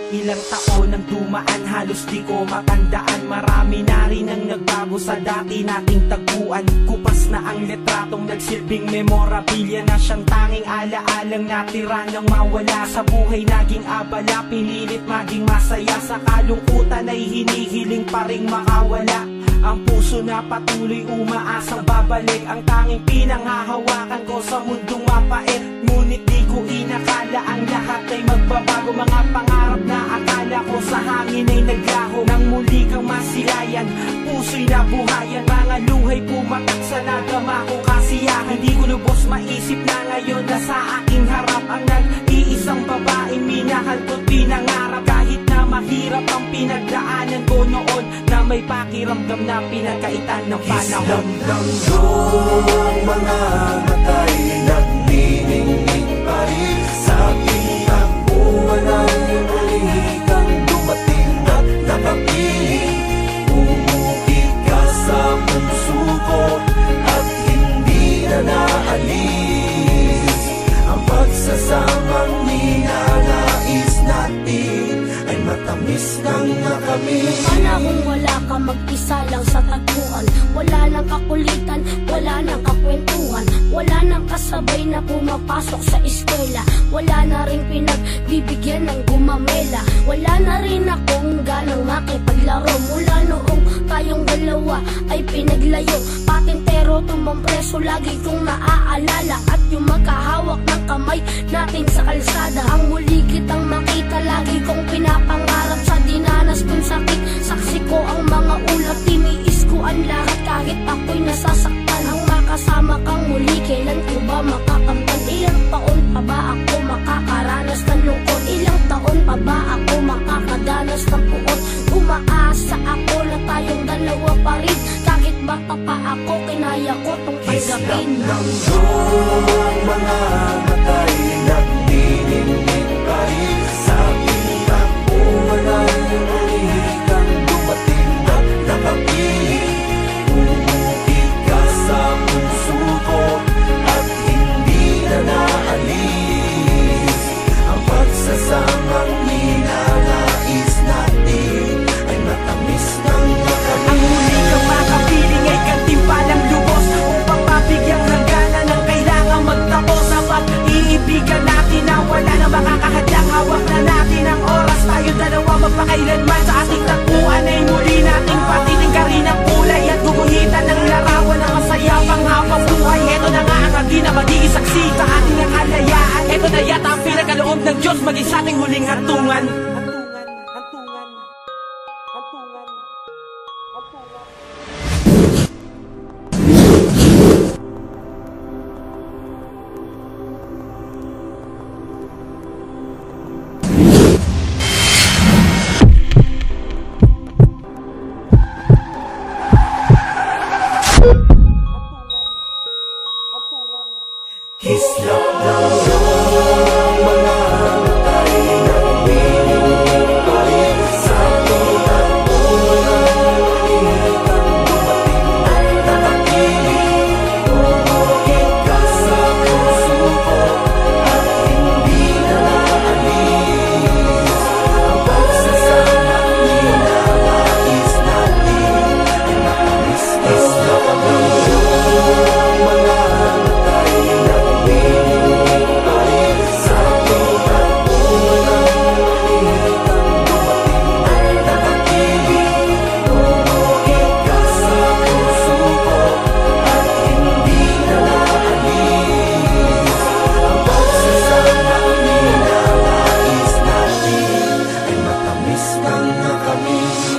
Ilang taon ang dumaan, halos di ko matandaan. Marami na rin ang nagbago sa dati nating tagpuan. Kupas na ang letratong nagsilbing memorabilia na siyang tanging alaalang natira nang mawala sa buhay. Naging abala, pinilit maging masaya. Sa kalungkutan ay hinihiling pa ring makawala. Ang puso na patuloy umaasang babalik. Ang tanging pinanghahawakan ko sa mundong mapait. Ngunit di ko inakala ang lahat ay magbabago. Mga pangarap na akala ko sa hangin ay naglaho. Nang muli kang masilayan, puso'y nabuhayan. Mga luhay pumatak sa nagama ko kasiyahan. Hindi ko lubos maisip na ngayon na sa aking harap ang nag-iisang babaeng minahal ko't pinangarap. Kahit na mahirap ang pinagdaanan ko noon, na may pakiramdam na pinagkaitan ng panahon. Islamdam yung mga matay nagniningning pa rin sa aking takbuhan ang muli kang dumating at nakapiling. Umuhit ka sa puso ko at hindi na naalis. Ang pagsasamang ninanais natin ay matamis ng nakamis. Panahong wala ka, mag-isa lang sa tagpuan. Wala nang kakulitan, wala nang kakwentuhan. Wala nang kasabay na pumapasok sa eskwela. Wala na rin pinagbibigyan ng gumamela. Wala na rin akong ganang makipaglaro. Mula noong tayong dalawa ay pinaglayo. Patintero tumbang preso, lagi kong naaalala. At yung magkahawak ng kamay natin sa kalsada. Ang muli kitang makita, lagi kong pinapangarap. Sa dinanas kong sakit, saksi ko ang mga ulap. Tiniis ko ang lahat kahit ako'y nasasaktan. Ang makasama kang muli, kailan ko ba makakamtan? Ilang taon pa ba ako makakaranas ng lungkot? Ilang taon pa ba ako makakadanas ng puot? Umaasa ako na tayong dalawa pa rin. Kahit bata pa ako, kinaya ko tong tanggapin. Islamdam yung mga matay nagniningning pa rin sa aking takbuhan ang muli kang dumating at nakapiling. Umuhit ka sa puso ko at hindi na naalis. Ang pagsasamang ninanais natin ay matamis ng nakalis. Ang muli kang makapiling ay gantimpalang lubos upang mabigyang ng gana ng kailangang magtapos. Ang pag-iibigan natin na wala na makakahadlang. Hawak na natin ang oras, tayo dalawa magpakailanman. Sa ating takbuhan ay muli nating patitingkarin ang kulay at guguhitan ng larawan ng masaya pang habang buhay. Ito na nga ang hagi na magiging saksi sa ating kalayaan. Ito na yata ang pinakaloob ng Diyos maging sa ating huling hantungan. Islamdam yung mga matay nagniningning pa rin sa aking takbuhan ang muli kang dumating at nakapiling. Umuhit ka sa puso ko at hindi na naalis. Ang pagsasamang ninanais natin ay matamis. Islamdam yung mga matay nagniningning pa rin sa aking takbuhan ang muli kang dumating at nakapiling. Umuhit ka sa puso ko at hindi na naalis. Ang pagsasamang ninanais natin ay matamis ng nakamis.